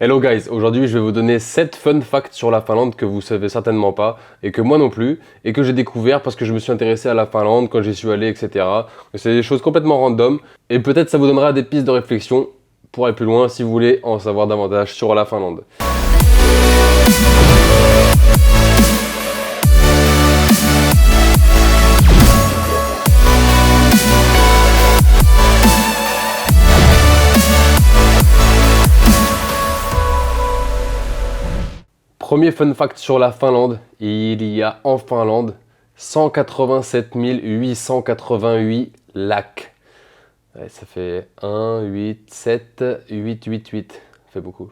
Hello guys, aujourd'hui je vais vous donner 7 fun facts sur la Finlande que vous savez certainement pas et que moi non plus et que j'ai découvert parce que je me suis intéressé à la Finlande quand j'y suis allé, etc. C'est des choses complètement random et peut-être ça vous donnera des pistes de réflexion pour aller plus loin si vous voulez en savoir davantage sur la Finlande. Premier fun fact sur la Finlande, il y a en Finlande 187 888 lacs. Ouais, ça fait 1, 8, 7, 8, 8, 8. Ça fait beaucoup.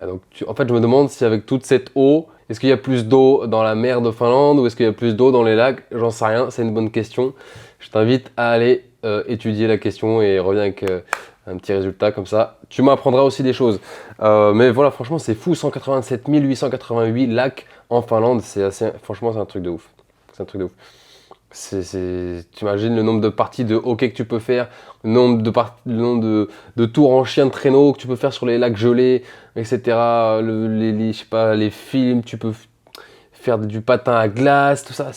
Donc, en fait, je me demande si avec toute cette eau, est-ce qu'il y a plus d'eau dans la mer de Finlande ou est-ce qu'il y a plus d'eau dans les lacs? J'en sais rien, c'est une bonne question. Je t'invite à aller étudier la question et reviens avec un petit résultat comme ça. Tu m'apprendras aussi des choses. Mais voilà, franchement, c'est fou, 187 888 lacs en Finlande. Franchement, c'est un truc de ouf. C'est un truc de ouf. Tu imagines le nombre de parties de hockey que tu peux faire, le nombre de tours en chien de traîneau que tu peux faire sur les lacs gelés, etc. Je sais pas, les films, tu peux faire du patin à glace, tout ça.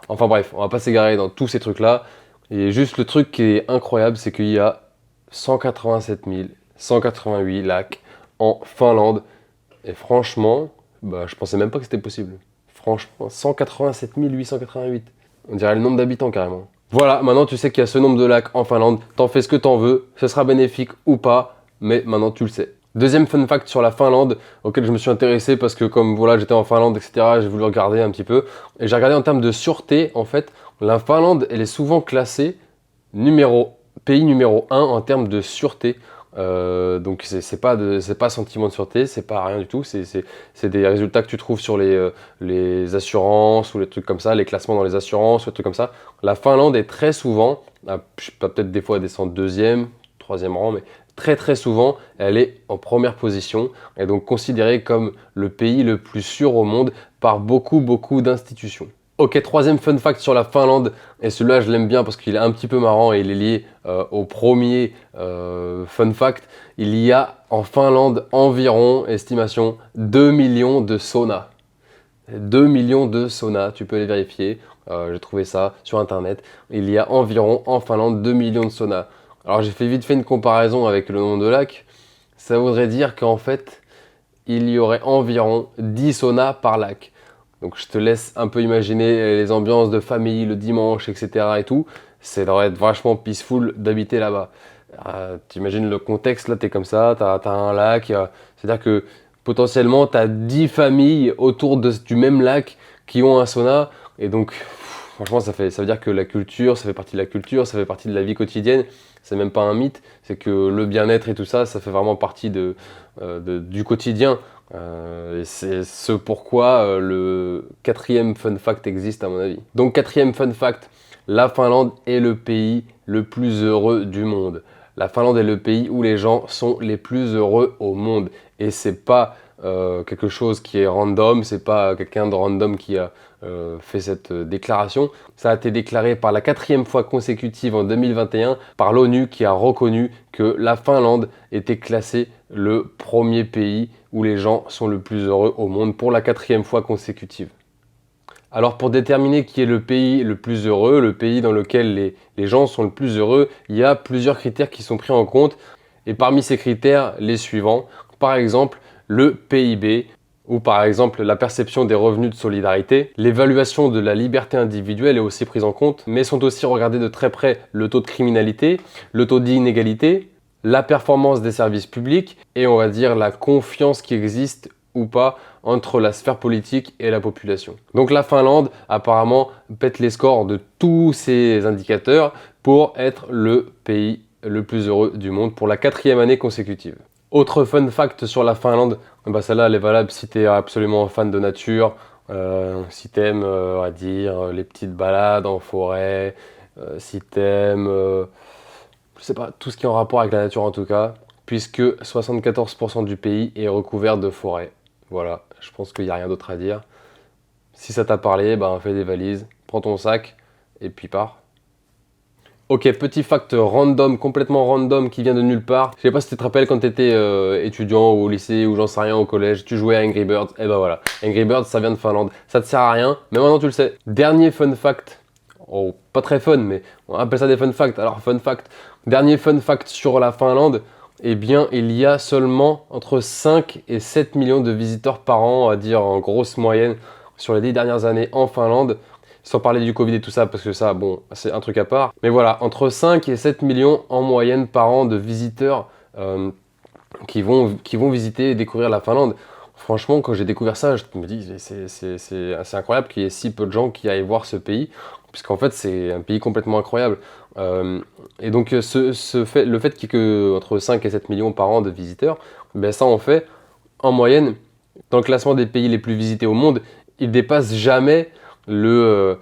Enfin bref, on va pas s'égarer dans tous ces trucs-là. Et juste le truc qui est incroyable, c'est qu'il y a 187 188 lacs en Finlande. Et franchement, je pensais même pas que c'était possible. Franchement, 187 888. On dirait le nombre d'habitants carrément. Voilà, maintenant tu sais qu'il y a ce nombre de lacs en Finlande. T'en fais ce que t'en veux, ce sera bénéfique ou pas, mais maintenant tu le sais. Deuxième fun fact sur la Finlande, auquel je me suis intéressé parce que comme voilà j'étais en Finlande, etc., j'ai voulu regarder un petit peu. Et j'ai regardé en termes de sûreté, en fait, la Finlande, elle est souvent classée pays numéro 1 en termes de sûreté. Donc c'est pas sentiment de sûreté, c'est pas rien du tout, c'est des résultats que tu trouves sur les assurances ou les trucs comme ça, les classements dans les assurances ou les trucs comme ça. La Finlande est très souvent, je sais pas, peut-être des fois elle descend deuxième, troisième rang, mais très souvent elle est en première position et donc considérée comme le pays le plus sûr au monde par beaucoup d'institutions. Ok, troisième fun fact sur la Finlande, et celui-là je l'aime bien parce qu'il est un petit peu marrant et il est lié au premier fun fact. Il y a en Finlande environ, estimation, 2 millions de saunas. 2 millions de saunas, tu peux les vérifier, j'ai trouvé ça sur internet. Il y a environ en Finlande 2 millions de saunas. Alors j'ai vite fait une comparaison avec le nombre de lacs, ça voudrait dire qu'en fait, il y aurait environ 10 saunas par lac. Donc je te laisse un peu imaginer les ambiances de famille le dimanche, etc. et tout. Ça devrait être vachement peaceful d'habiter là-bas. T'imagines le contexte, là t'es comme ça, t'as un lac, c'est-à-dire que potentiellement t'as 10 familles autour du même lac qui ont un sauna. Et donc franchement ça veut dire que la culture, ça fait partie de la culture, ça fait partie de la vie quotidienne. C'est même pas un mythe, c'est que le bien-être et tout ça, ça fait vraiment partie du quotidien. Et c'est ce pourquoi le quatrième fun fact existe à mon avis. Donc quatrième fun fact, la Finlande est le pays le plus heureux du monde. La Finlande est le pays où les gens sont les plus heureux au monde. Et c'est pas quelque chose qui est random, c'est pas quelqu'un de random qui a fait cette déclaration. Ça a été déclaré par la 4e fois consécutive en 2021 par l'ONU qui a reconnu que la Finlande était classée le premier pays où les gens sont le plus heureux au monde pour la 4e fois consécutive. Alors pour déterminer qui est le pays le plus heureux, le pays dans lequel les gens sont le plus heureux, il y a plusieurs critères qui sont pris en compte. Et parmi ces critères, les suivants. Par exemple, le PIB, ou par exemple la perception des revenus de solidarité. L'évaluation de la liberté individuelle est aussi prise en compte, mais sont aussi regardés de très près le taux de criminalité, le taux d'inégalité, la performance des services publics et on va dire la confiance qui existe ou pas entre la sphère politique et la population. Donc la Finlande apparemment pète les scores de tous ces indicateurs pour être le pays le plus heureux du monde pour la 4e année consécutive. Autre fun fact sur la Finlande, celle-là elle est valable si tu es absolument fan de nature, si tu aimes on va dire, les petites balades en forêt, si tu aimes je sais pas, tout ce qui est en rapport avec la nature en tout cas, puisque 74% du pays est recouvert de forêt. Voilà, je pense qu'il n'y a rien d'autre à dire. Si ça t'a parlé, fais des valises, prends ton sac et puis pars. Ok, petit fact random, complètement random qui vient de nulle part. Je sais pas si tu te rappelles quand tu étais étudiant ou au lycée ou j'en sais rien au collège, tu jouais à Angry Birds. Et ben voilà, Angry Birds ça vient de Finlande. Ça te sert à rien, mais maintenant tu le sais. Dernier fun fact, oh pas très fun, mais on appelle ça des fun facts. Alors fun fact, dernier fun fact sur la Finlande, eh bien il y a seulement entre 5 et 7 millions de visiteurs par an, à dire en grosse moyenne, sur les 10 dernières années en Finlande. Sans parler du Covid et tout ça, parce que ça, bon, c'est un truc à part. Mais voilà, entre 5 et 7 millions en moyenne par an de visiteurs qui vont visiter et découvrir la Finlande. Franchement, quand j'ai découvert ça, je me dis, c'est assez incroyable qu'il y ait si peu de gens qui aillent voir ce pays, puisqu'en fait, c'est un pays complètement incroyable. Et donc, le fait qu'il y ait entre 5 et 7 millions par an de visiteurs, ben ça en fait, en moyenne, dans le classement des pays les plus visités au monde, il dépasse jamais le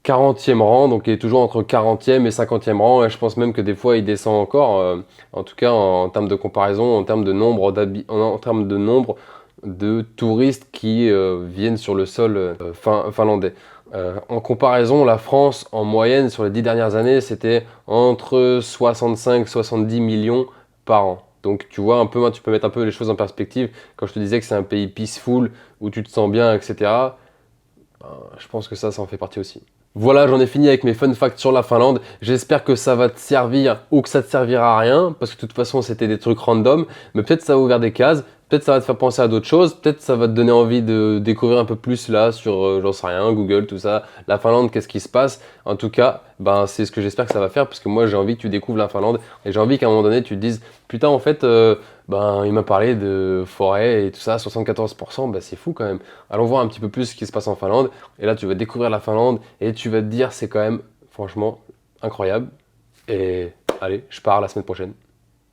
40e rang, donc il est toujours entre 40e et 50e rang, et je pense même que des fois il descend encore, en tout cas en termes de comparaison, en termes de en termes de nombre de touristes qui viennent sur le sol finlandais. En comparaison, la France, en moyenne, sur les 10 dernières années, c'était entre 65 et 70 millions par an. Donc tu vois un peu, tu peux mettre un peu les choses en perspective. Quand je te disais que c'est un pays peaceful, où tu te sens bien, etc., je pense que ça en fait partie aussi. Voilà, j'en ai fini avec mes fun facts sur la Finlande. J'espère que ça va te servir ou que ça te servira à rien, parce que de toute façon, c'était des trucs random. Mais peut-être ça va ouvrir des cases, peut-être ça va te faire penser à d'autres choses, peut-être ça va te donner envie de découvrir un peu plus là sur, j'en sais rien, Google, tout ça. La Finlande, qu'est-ce qui se passe? En tout cas, ben, c'est ce que j'espère que ça va faire, parce que moi, j'ai envie que tu découvres la Finlande et j'ai envie qu'à un moment donné, tu te dises, putain, en fait, ben, il m'a parlé de forêt et tout ça, 74%, ben, c'est fou quand même. Allons voir un petit peu plus ce qui se passe en Finlande. Et là, tu vas découvrir la Finlande et tu vas te dire, c'est quand même, franchement, incroyable. Et allez, je pars la semaine prochaine.